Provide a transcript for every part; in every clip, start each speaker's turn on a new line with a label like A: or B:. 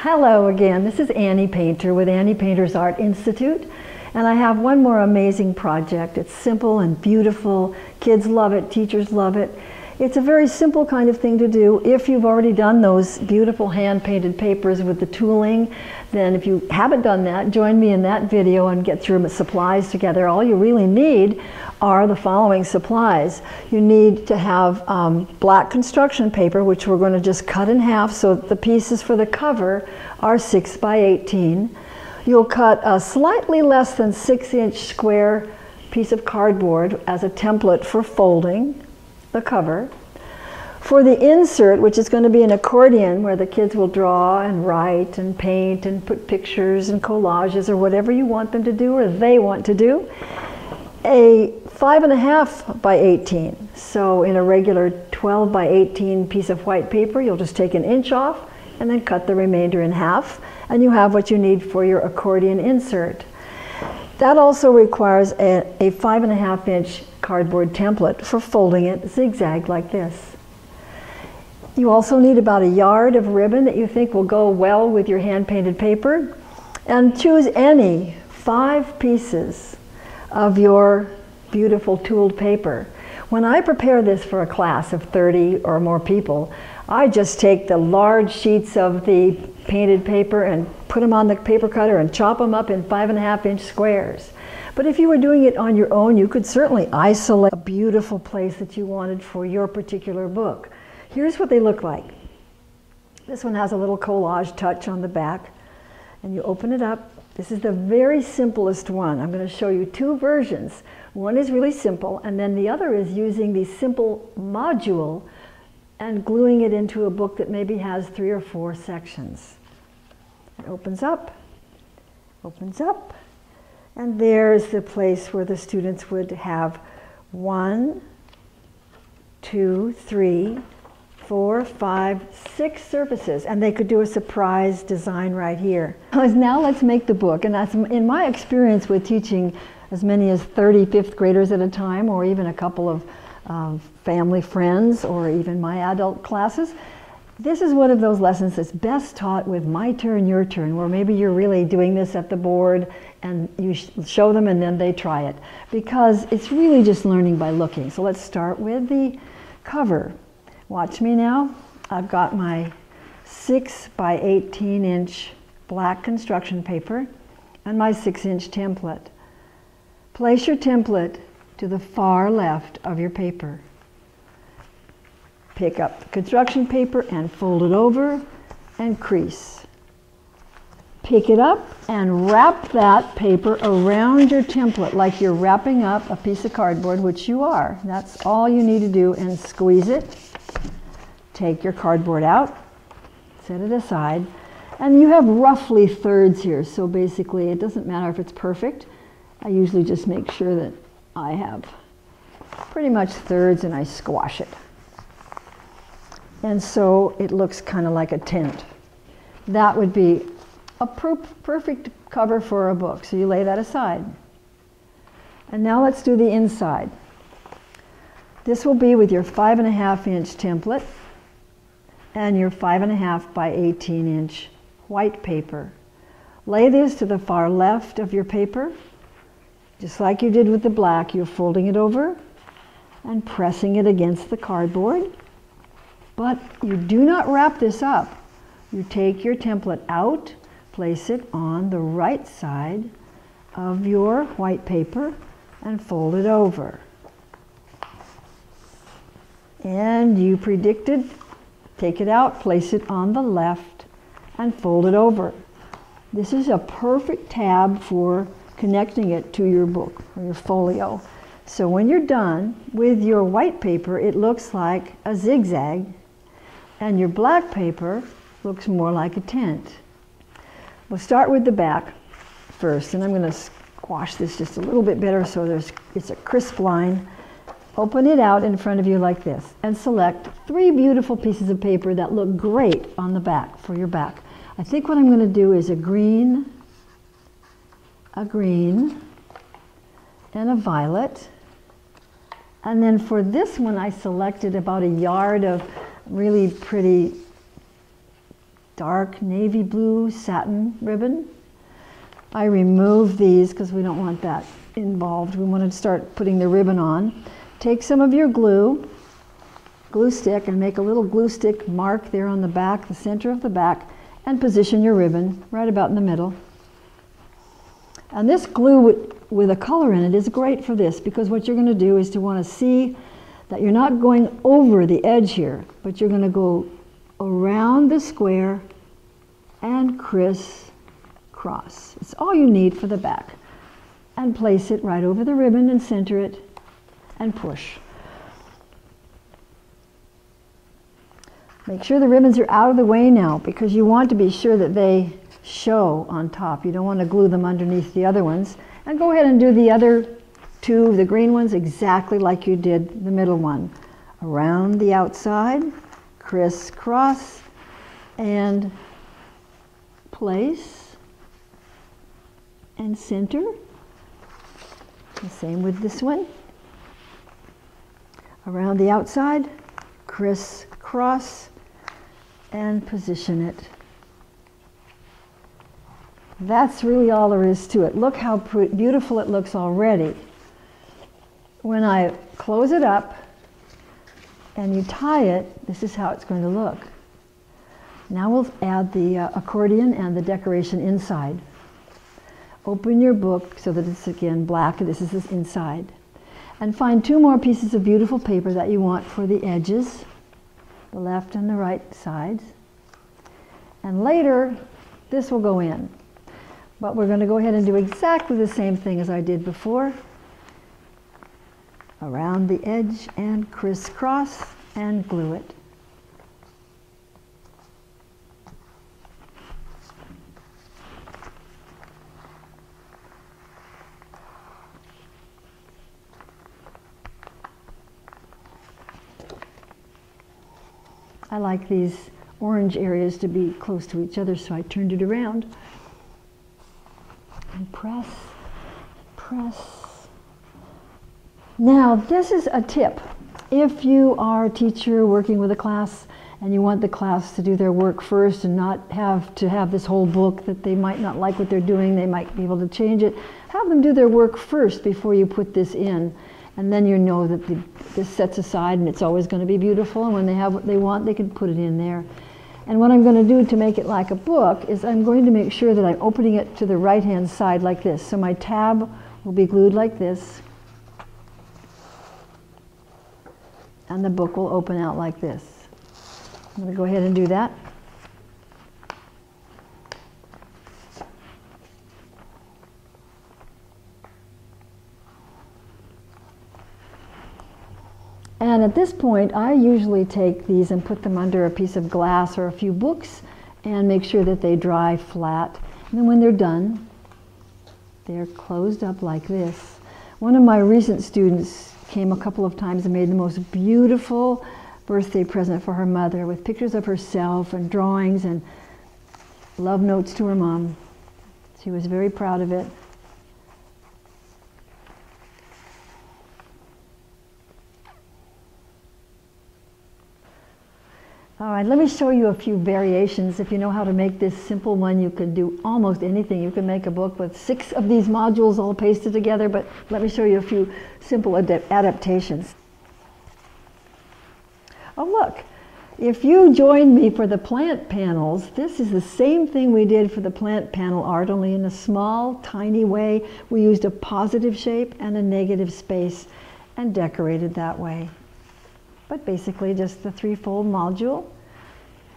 A: Hello again, this is Annie Painter with Annie Painter's Art Institute, and I have one more amazing project. It's simple and beautiful. Kids love it, teachers love it. It's a very simple kind of thing to do. If you've already done those beautiful hand-painted papers with the tooling, then if you haven't done that, join me in that video and get your supplies together. All you really need are the following supplies. You need to have black construction paper, which we're going to just cut in half so the pieces for the cover are 6 by 18. You'll cut a slightly less than 6-inch square piece of cardboard as a template for folding the cover. For the insert, which is going to be an accordion where the kids will draw and write and paint and put pictures and collages or whatever you want them to do or they want to do, a 5.5 by 18. So in a regular 12 by 18 piece of white paper, you'll just take an inch off and then cut the remainder in half, and you have what you need for your accordion insert. That also requires a 5.5-inch cardboard template for folding it zigzag like this. You also need about 1 yard of ribbon that you think will go well with your hand-painted paper, and choose any 5 pieces of your beautiful tooled paper. When I prepare this for a class of 30 or more people, I just take the large sheets of the painted paper and put them on the paper cutter and chop them up in 5.5-inch squares. But if you were doing it on your own, you could certainly isolate a beautiful place that you wanted for your particular book. Here's what they look like. This one has a little collage touch on the back, and you open it up. This is the very simplest one. I'm going to show you 2 versions. One is really simple, and then the other is using the simple module and gluing it into a book that maybe has 3 or 4 sections. It opens up, and there's the place where the students would have 1, 2, 3, 4, 5, 6 surfaces, and they could do a surprise design right here. Now let's make the book, and that's in my experience with teaching as many as 30 fifth graders at a time, or even a couple of family friends, or even my adult classes. This is one of those lessons that's best taught with my turn, your turn, where maybe you're really doing this at the board and you show them and then they try it, because it's really just learning by looking. So let's start with the cover. Watch me now. I've got my 6 by 18-inch black construction paper and my 6-inch template. Place your template to the far left of your paper. Pick up the construction paper and fold it over and crease. Pick it up and wrap that paper around your template like you're wrapping up a piece of cardboard, which you are. That's all you need to do, and squeeze it. Take your cardboard out, set it aside, and you have roughly thirds here, so basically it doesn't matter if it's perfect. I usually just make sure that I have pretty much thirds and I squash it. And so it looks kind of like a tent. That would be a perfect cover for a book, so you lay that aside. And now let's do the inside. This will be with your 5.5-inch template and your 5.5 by 18-inch white paper. Lay this to the far left of your paper. Just like you did with the black, you're folding it over and pressing it against the cardboard. But you do not wrap this up. You take your template out, place it on the right side of your white paper, and fold it over. And you predicted, take it out, place it on the left, and fold it over. This is a perfect tab for connecting it to your book or your folio. So when you're done with your white paper, it looks like a zigzag, and your black paper looks more like a tent. We'll start with the back first, and I'm going to squash this just a little bit better so it's a crisp line. Open it out in front of you like this, and select 3 beautiful pieces of paper that look great on the back for your back. I think what I'm going to do is a green, and a violet. And then for this one, I selected about 1 yard of really pretty dark navy blue satin ribbon. I remove these because we don't want that involved. We want to start putting the ribbon on. Take some of your glue stick, and make a little glue stick mark there on the back, the center of the back, and position your ribbon right about in the middle. And this glue with a color in it is great for this, because what you're going to do is to want to see that you're not going over the edge here, but you're going to go around the square and crisscross. It's all you need for the back. And place it right over the ribbon and center it and push. Make sure the ribbons are out of the way now, because you want to be sure that they show on top. You don't want to glue them underneath the other ones. And go ahead and do the other two, the green ones, exactly like you did the middle one. Around the outside, crisscross, and place and center. The same with this one. Around the outside, crisscross, and position it. That's really all there is to it. Look how beautiful it looks already. When I close it up and you tie it, this is how it's going to look. Now we'll add the accordion and the decoration inside. Open your book so that it's again black. This is inside. And find two more pieces of beautiful paper that you want for the edges, the left and the right sides. And later, this will go in. But we're going to go ahead and do exactly the same thing as I did before. Around the edge and crisscross and glue it. I like these orange areas to be close to each other, so I turned it around. And press, press. Now, this is a tip. If you are a teacher working with a class and you want the class to do their work first and not have to have this whole book that they might not like what they're doing, they might be able to change it, have them do their work first before you put this in. And then you know that this sets aside and it's always going to be beautiful, and when they have what they want, they can put it in there. And what I'm going to do to make it like a book is I'm going to make sure that I'm opening it to the right-hand side like this. So my tab will be glued like this, and the book will open out like this. I'm going to go ahead and do that. And at this point, I usually take these and put them under a piece of glass or a few books and make sure that they dry flat. And then when they're done, they're closed up like this. One of my recent students came a couple of times and made the most beautiful birthday present for her mother with pictures of herself and drawings and love notes to her mom. She was very proud of it. All right, let me show you a few variations. If you know how to make this simple one, you can do almost anything. You can make a book with 6 of these modules all pasted together, but let me show you a few simple adaptations. Oh, look, if you join me for the plant panels, this is the same thing we did for the plant panel art, only in a small, tiny way. We used a positive shape and a negative space and decorated that way. But basically just the 3-fold module.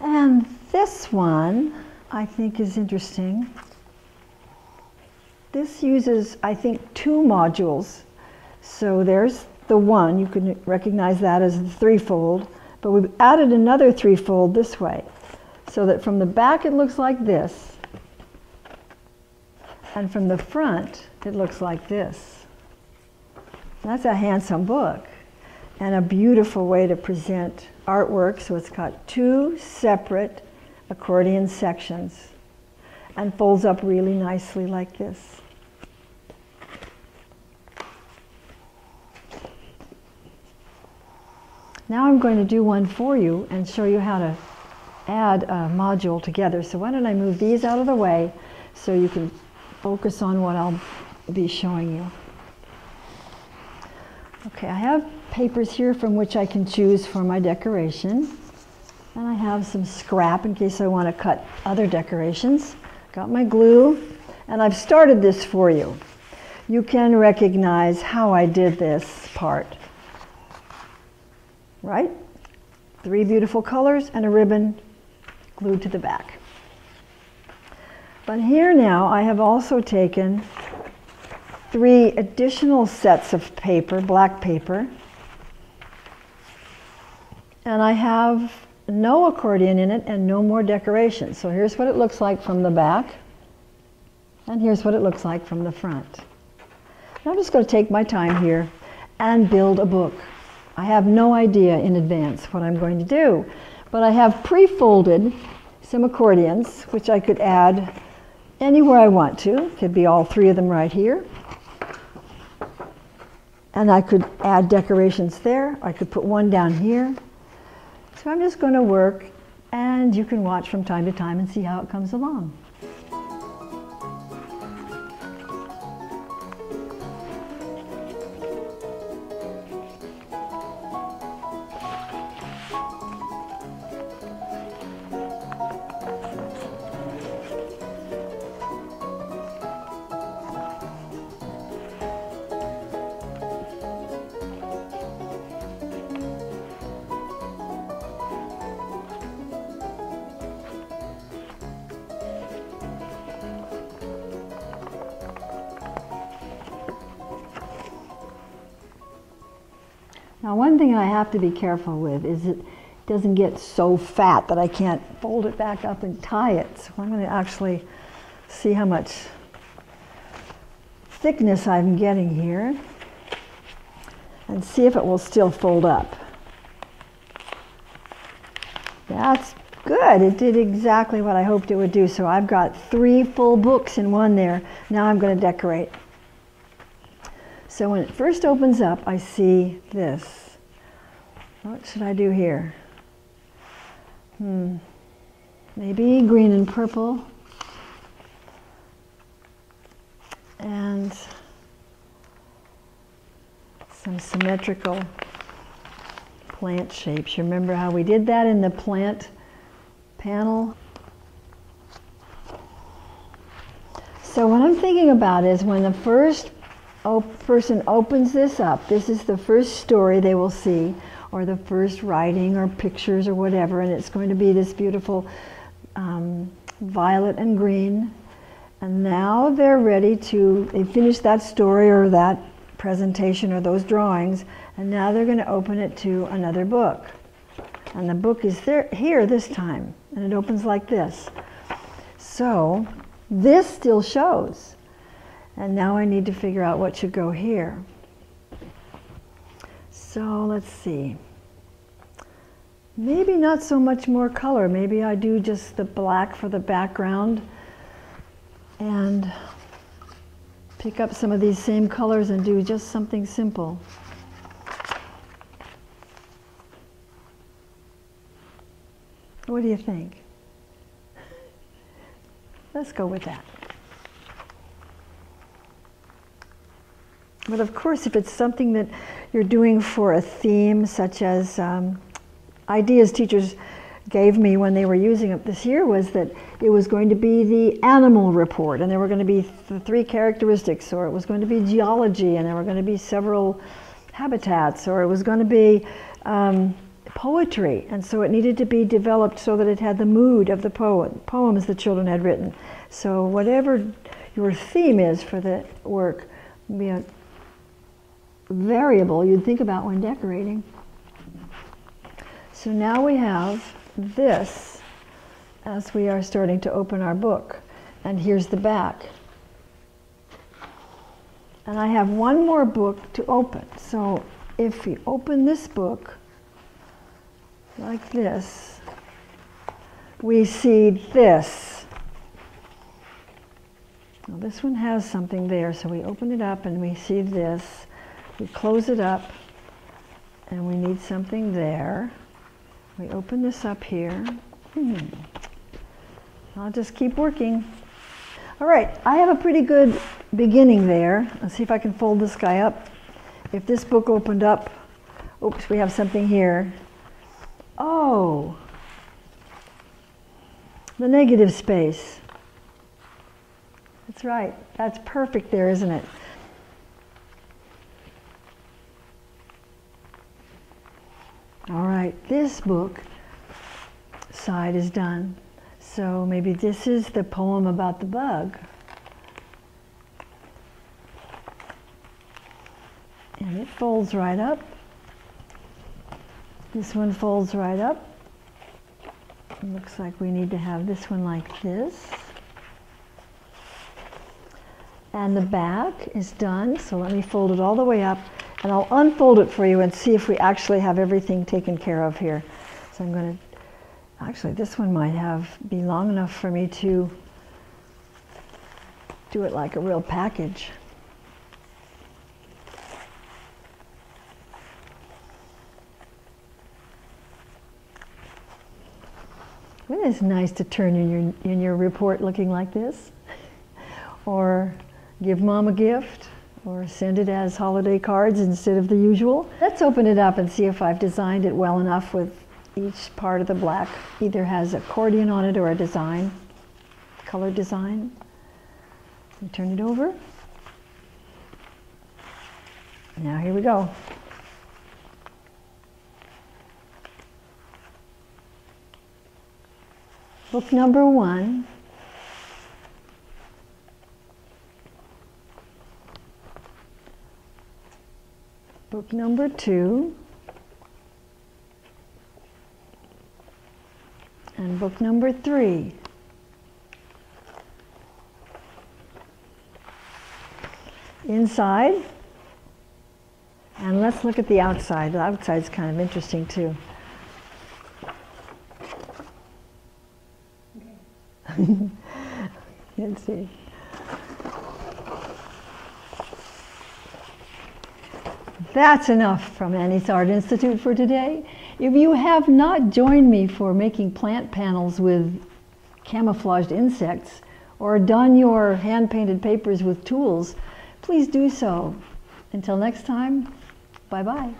A: And this one I think is interesting. This uses, I think, 2 modules. So there's the one, you can recognize that as the 3-fold, but we've added another 3-fold this way, so that from the back it looks like this, and from the front it looks like this. That's a handsome book. And a beautiful way to present artwork. So it's got 2 separate accordion sections and folds up really nicely like this. Now I'm going to do one for you and show you how to add a module together. So why don't I move these out of the way so you can focus on what I'll be showing you. Okay, I have papers here from which I can choose for my decoration. And I have some scrap in case I want to cut other decorations. Got my glue, and I've started this for you. You can recognize how I did this part, right? 3 beautiful colors and a ribbon glued to the back. But here now I have also taken 3 additional sets of paper, black paper, and I have no accordion in it and no more decoration. So here's what it looks like from the back, and here's what it looks like from the front. Now I'm just going to take my time here and build a book. I have no idea in advance what I'm going to do, but I have pre-folded some accordions, which I could add anywhere I want to. Could be all 3 of them right here. And I could add decorations there. I could put one down here. So I'm just going to work, and you can watch from time to time and see how it comes along. Now, one thing I have to be careful with is it doesn't get so fat that I can't fold it back up and tie it. So I'm going to actually see how much thickness I'm getting here and see if it will still fold up. That's good. It did exactly what I hoped it would do. So I've got 3 full books in one there. Now I'm going to decorate. So when it first opens up, I see this. What should I do here? Maybe green and purple. And some symmetrical plant shapes. You remember how we did that in the plant panel? So what I'm thinking about is when the first person opens this up, this is the first story they will see, or the first writing or pictures or whatever, and it's going to be this beautiful violet and green. And now they're ready to, they finished that story or that presentation or those drawings, and now they're going to open it to another book. And the book is here this time, and it opens like this. So this still shows. And now I need to figure out what should go here. So let's see. Maybe not so much more color. Maybe I do just the black for the background and pick up some of these same colors and do just something simple. What do you think? Let's go with that. But of course, if it's something that you're doing for a theme, such as ideas teachers gave me when they were using it this year, was that it was going to be the animal report, and there were going to be the 3 characteristics, or it was going to be geology, and there were going to be several habitats, or it was going to be poetry, and so it needed to be developed so that it had the mood of the poems the children had written. So whatever your theme is for the work, be a variable you'd think about when decorating. So now we have this as we are starting to open our book, and here's the back. And I have one more book to open. So if we open this book like this, we see this. Now this one has something there, so we open it up and we see this. We close it up and we need something there. We open this up here I'll just keep working. All right, I have a pretty good beginning there. Let's see if I can fold this guy up. If this book opened up, oops, we have something here. Oh, the negative space. That's right, that's perfect there, isn't it? All right, this book side is done. So maybe this is the poem about the bug. And it folds right up. This one folds right up. It looks like we need to have this one like this. And the back is done, so let me fold it all the way up, and I'll unfold it for you and see if we actually have everything taken care of here. So I'm going to, actually this one might be long enough for me to do it like a real package. Isn't it nice to turn in your report looking like this? Or give mom a gift, or send it as holiday cards instead of the usual. Let's open it up and see if I've designed it well enough with each part of the black. Either has accordion on it or a design, color design. And turn it over. Now here we go. Book number 1. Book number 2. And book number 3. Inside. And let's look at the outside. The outside's kind of interesting too. Let's see. That's enough from Annie's Art Institute for today. If you have not joined me for making plant panels with camouflaged insects, or done your hand-painted papers with tools, please do so. Until next time, bye-bye.